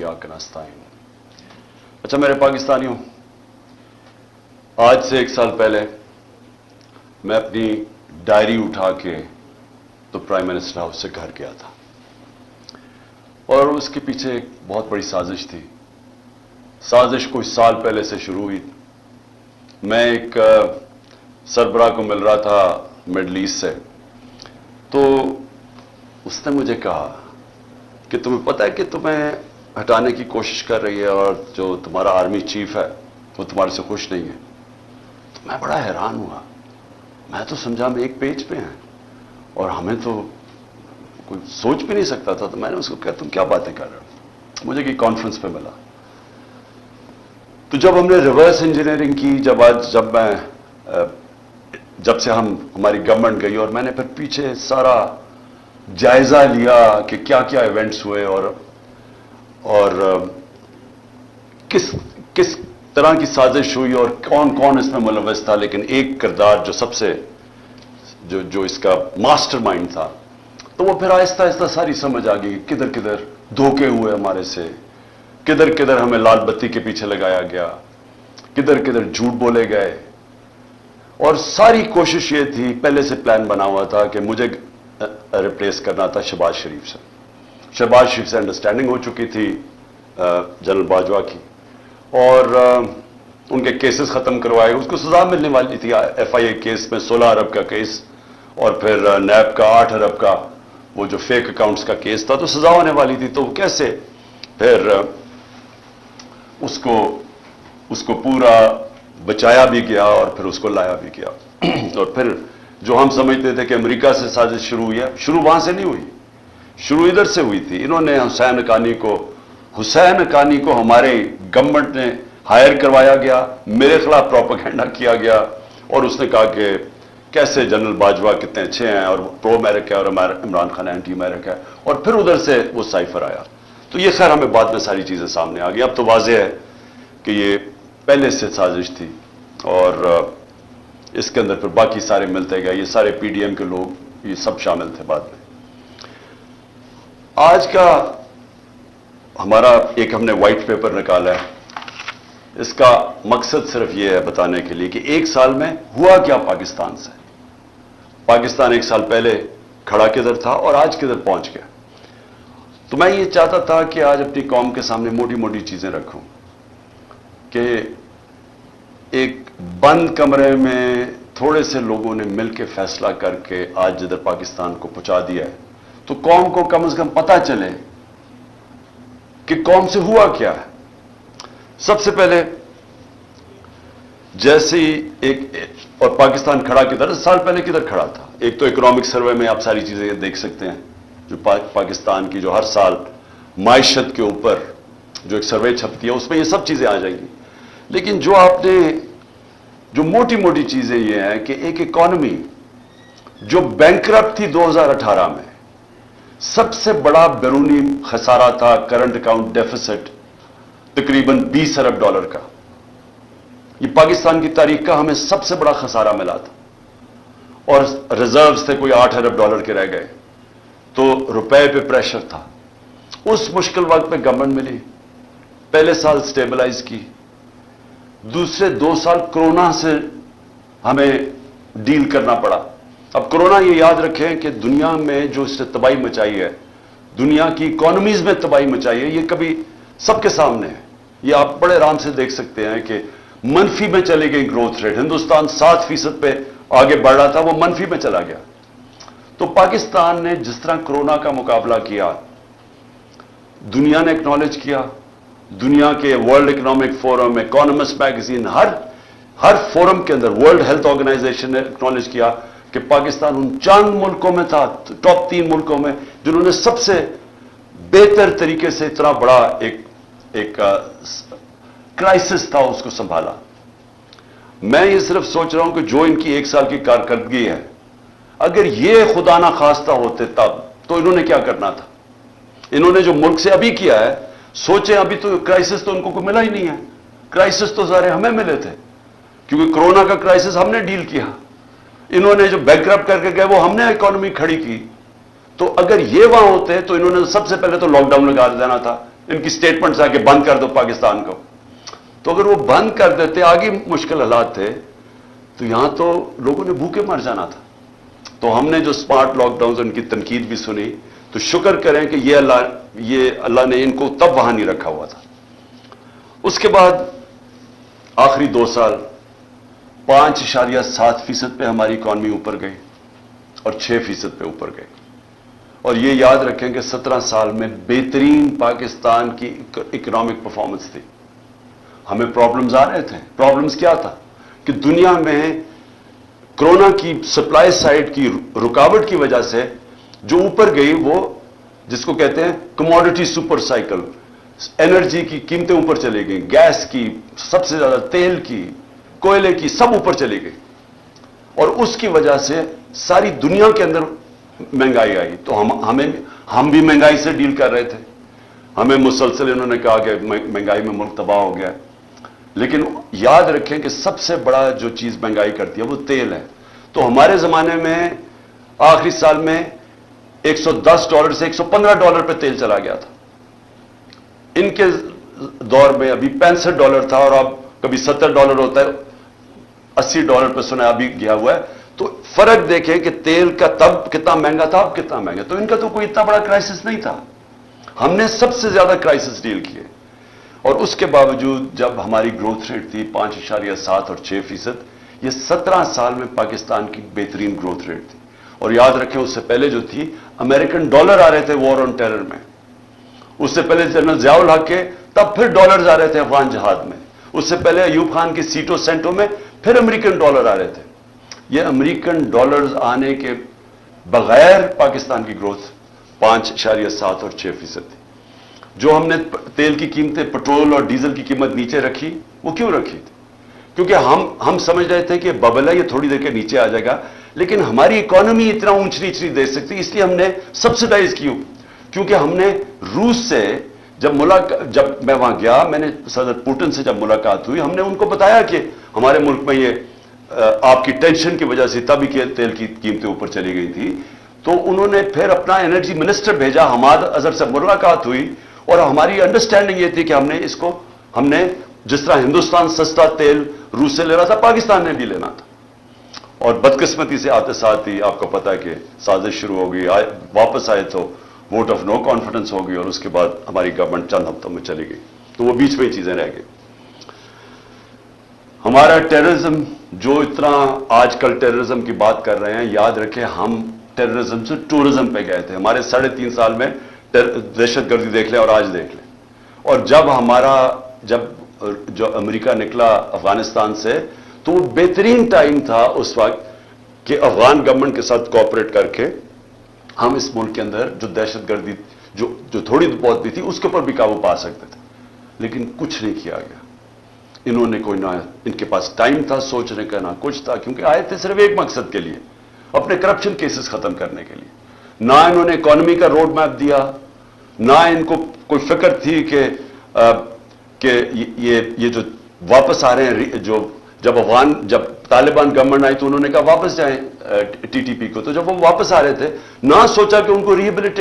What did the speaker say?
इय्याक नस्तईन। अच्छा मेरे पाकिस्तानियों, आज से 1 साल पहले मैं अपनी डायरी उठा के तो प्राइम मिनिस्टर हाउस से घर गया था और उसके पीछे एक बहुत बड़ी साजिश थी। साजिश कुछ साल पहले से शुरू हुई। मैं एक सरबराह को मिल रहा था मिडल ईस्ट से, तो उसने मुझे कहा कि तुम्हें पता है कि तुम्हें हटाने की कोशिश कर रही है और जो तुम्हारा आर्मी चीफ है वो तुम्हारे से खुश नहीं है। तो मैं बड़ा हैरान हुआ। मैं तो समझा हम एक पेज पे हैं और हमें तो कोई सोच भी नहीं सकता था। तो मैंने उसको कहा तुम क्या बातें कर रहे हो। मुझे कि कॉन्फ्रेंस पे मिला तो जब हमने रिवर्स इंजीनियरिंग की, जब से हमारी गवर्नमेंट गई और मैंने फिर पीछे सारा जायजा लिया कि क्या क्या इवेंट्स हुए और किस तरह की साजिश हुई और कौन कौन इसमें मुलव्वस था। लेकिन एक किरदार जो सबसे जो इसका मास्टरमाइंड था, तो वो फिर आहिस्ता आहिस्ता सारी समझ आ गई। किधर किधर धोखे हुए हमारे से, किधर किधर हमें लाल बत्ती के पीछे लगाया गया, किधर किधर झूठ बोले गए। और सारी कोशिश ये थी, पहले से प्लान बना हुआ था कि मुझे रिप्लेस करना था शहबाज शरीफ से। शहबाज शरीफ से अंडरस्टैंडिंग हो चुकी थी जनरल बाजवा की और उनके केसेस खत्म करवाए। उसको सजा मिलने वाली थी FIA केस में 16 अरब का केस और फिर नैब का 8 अरब का वो जो फेक अकाउंट्स का केस था, तो सजा होने वाली थी। तो कैसे फिर उसको पूरा बचाया भी गया और फिर उसको लाया भी गया। और फिर जो हम समझते थे कि अमेरिका से साजिश शुरू हुई है, शुरू वहां से नहीं हुई, शुरू इधर से हुई थी। इन्होंने हुसैन हकानी को हमारे गवर्नमेंट ने हायर करवाया गया, मेरे खिलाफ प्रोपेगेंडा किया गया और उसने कहा कि कैसे जनरल बाजवा कितने अच्छे हैं और प्रो अमेरिका और इमरान खान एंटी अमेरिका है। और फिर उधर से वो साइफर आया। तो ये खैर हमें बाद में सारी चीजें सामने आ गई। अब तो वाज़ेह है कि ये पहले से साजिश थी और इसके अंदर फिर बाकी सारे मिलते गए। ये सारे PDM के लोग ये सब शामिल थे बाद में। आज का हमारा एक हमने व्हाइट पेपर निकाला है। इसका मकसद सिर्फ यह है बताने के लिए कि 1 साल में हुआ क्या पाकिस्तान से। पाकिस्तान 1 साल पहले खड़ा किधर था और आज किधर पहुंच गया। तो मैं ये चाहता था कि आज अपनी कौम के सामने मोटी मोटी चीजें रखूं कि एक बंद कमरे में थोड़े से लोगों ने मिलकर फैसला करके आज जिधर पाकिस्तान को पहुंचा दिया है, तो कौम को कम से कम पता चले कि कौम से हुआ क्या है। सबसे पहले जैसे ही और पाकिस्तान खड़ा किधर, साल पहले किधर खड़ा था। एक तो इकोनॉमिक सर्वे में आप सारी चीजें देख सकते हैं, जो पाकिस्तान की जो हर साल माइशत के ऊपर जो एक सर्वे छपती है उसमें ये सब चीजें आ जाएंगी। लेकिन जो मोटी मोटी चीजें ये हैं कि एक इकॉनमी जो बैंकरप्ट थी 2018 में, सबसे बड़ा बैरूनी खसारा था करंट अकाउंट डेफिसिट तकरीबन $20 अरब का। ये पाकिस्तान की तारीख का हमें सबसे बड़ा खसारा मिला था और रिजर्व्स थे कोई $8 अरब के रह गए। तो रुपए पे प्रेशर था। उस मुश्किल वक्त में गवर्नमेंट मिली, पहले साल स्टेबलाइज की, दूसरे 2 साल कोरोना से हमें डील करना पड़ा। अब कोरोना ये याद रखें कि दुनिया में जो इसने तबाही मचाई है, दुनिया की इकोनॉमीज में तबाही मचाई है, ये कभी सबके सामने है। ये आप बड़े आराम से देख सकते हैं कि मनफी में चली गई ग्रोथ रेट। हिंदुस्तान 7% पे आगे बढ़ रहा था, वो मनफी में चला गया। तो पाकिस्तान ने जिस तरह कोरोना का मुकाबला किया, दुनिया ने एक्नॉलेज किया। दुनिया के World Economic Forum, economist magazine, हर फोरम के अंदर वर्ल्ड हेल्थ ऑर्गेनाइजेशन ने एक्नॉलेज किया कि पाकिस्तान उन चंद मुल्कों में था, टॉप 3 मुल्कों में, जिन्होंने सबसे बेहतर तरीके से इतना बड़ा एक क्राइसिस था उसको संभाला। मैं ये सिर्फ सोच रहा हूं कि जो इनकी 1 साल की कारकर्दगी है, अगर ये खुदा ना खास्ता होते तब तो इन्होंने क्या करना था। इन्होंने जो मुल्क से अभी किया है, सोचे अभी तो क्राइसिस तो उनको को मिला ही नहीं है। क्राइसिस तो सारे हमें मिले थे क्योंकि कोरोना का क्राइसिस हमने डील किया। इन्होंने जो बैंकरप्ट करके गए वो हमने इकोनॉमी खड़ी की। तो अगर ये वहां होते तो इन्होंने सबसे पहले तो लॉकडाउन लगा देना था, इनकी स्टेटमेंट्स आके बंद कर दो पाकिस्तान को। तो अगर वो बंद कर देते, आगे मुश्किल हालात थे, तो यहां तो लोगों ने भूखे मर जाना था। तो हमने जो स्मार्ट लॉकडाउन, उनकी तनकीद भी सुनी, तो शुक्र करें कि ये अल्लाह ने इनको तब वहां नहीं रखा हुआ था। उसके बाद आखिरी 2 साल 5.7% पे हमारी इकॉनमी ऊपर गई और 6% पे ऊपर गई। और ये याद रखें कि 17 साल में बेहतरीन पाकिस्तान की इकोनॉमिक परफॉर्मेंस थी। हमें प्रॉब्लम्स आ रहे थे। प्रॉब्लम्स क्या था कि दुनिया में कोरोना की सप्लाई साइड की रुकावट की वजह से जो ऊपर गई, वो जिसको कहते हैं कमोडिटी सुपर साइकिल, एनर्जी की कीमतें ऊपर चली गई, गैस की सबसे ज्यादा, तेल की, कोयले की, सब ऊपर चली गई। और उसकी वजह से सारी दुनिया के अंदर महंगाई आई। तो हम भी महंगाई से डील कर रहे थे। हमें मुसलसल इन्होंने कहा कि महंगाई में मुल्क तबाह हो गया। लेकिन याद रखें कि सबसे बड़ा जो चीज महंगाई करती है वो तेल है। तो हमारे जमाने में आखिरी साल में $110 से $115 पे तेल चला गया था। इनके दौर में अभी $65 था, और अब कभी $70 होता है, $80 पे सुना अभी गया हुआ है। तो फर्क देखें कि तेल का तब कितना महंगा था, अब कितना महंगा। तो इनका तो कोई इतना बड़ा क्राइसिस नहीं था। हमने सबसे ज्यादा क्राइसिस डील किए। और उसके बावजूद जब हमारी ग्रोथ रेट थी 5.7 और 6%, ये 17 साल में पाकिस्तान की बेहतरीन ग्रोथ रेट थी। और याद रखें, उससे पहले जो थी, अमेरिकन डॉलर आ रहे थे वॉर ऑन टेरर में। उससे पहले जनरल ज़ियाउल हक के, तब फिर डॉलर्स आ रहे थे अफगान जहाद में। उससे पहले अयूब खान की सीटों सेंटों में फिर अमेरिकन डॉलर आ रहे थे। ये अमेरिकन डॉलर्स आने के बगैर पाकिस्तान की ग्रोथ 5.7 और 6% थी। जो हमने तेल की कीमतें, पेट्रोल और डीजल की कीमत नीचे रखी, वो क्यों रखी थी? क्योंकि हम समझ रहे थे कि बबल है, ये थोड़ी देर के नीचे आ जाएगा, लेकिन हमारी इकोनॉमी इतना ऊंच नीच नहीं दे सकती, इसलिए हमने सब्सिडाइज की। क्योंकि हमने रूस से जब मैं वहां गया, मैंने सदर पुतिन से जब मुलाकात हुई, हमने उनको बताया कि हमारे मुल्क में ये आपकी टेंशन की वजह से तभी तेल की कीमतें ऊपर चली गई थी। तो उन्होंने फिर अपना एनर्जी मिनिस्टर भेजा, हमाद अजहर से मुलाकात हुई, और हमारी अंडरस्टैंडिंग ये थी कि हमने जिस तरह हिंदुस्तान सस्ता तेल रूस से ले रहा था, पाकिस्तान ने भी लेना था। और बदकिस्मती से आते साथ ही आपको पता है कि साजिश शुरू हो गई। वापस आए तो वोट ऑफ नो कॉन्फिडेंस हो गई, और उसके बाद हमारी गवर्नमेंट चंद हफ्तों में चली गई। तो वो बीच में ही चीजें रह गई। हमारा टेररिज्म, जो इतना आजकल टेररिज्म की बात कर रहे हैं, याद रखें हम टेररिज्म से टूरिज्म पे गए थे। हमारे 3.5 साल में दहशतगर्दी देख लें और आज देख लें। और जब जो अमेरिका निकला अफगानिस्तान से, तो वो बेहतरीन टाइम था उस वक्त कि अफगान गवर्नमेंट के साथ कोऑपरेट करके हम इस मुल्क के अंदर जो दहशतगर्दी जो थोड़ी बहुत भी थी, उसके ऊपर भी काबू पा सकते थे। लेकिन कुछ नहीं किया गया। इन्होंने कोई ना, इनके पास टाइम था सोचने का, ना कुछ था, क्योंकि आए थे सिर्फ एक मकसद के लिए, अपने करप्शन केसेस खत्म करने के लिए। ना इन्होंने इकोनॉमी का रोड मैप दिया, ना इनको कोई फिक्र थी कि ये जो वापस आ रहे हैं, जब तालिबान गवर्नमेंट आई तो उन्होंने कहा वापस जाएं टीटीपी को। तो जब वो वापस आ रहे थे, ना सोचा कि उनको रिहेबिलिटेट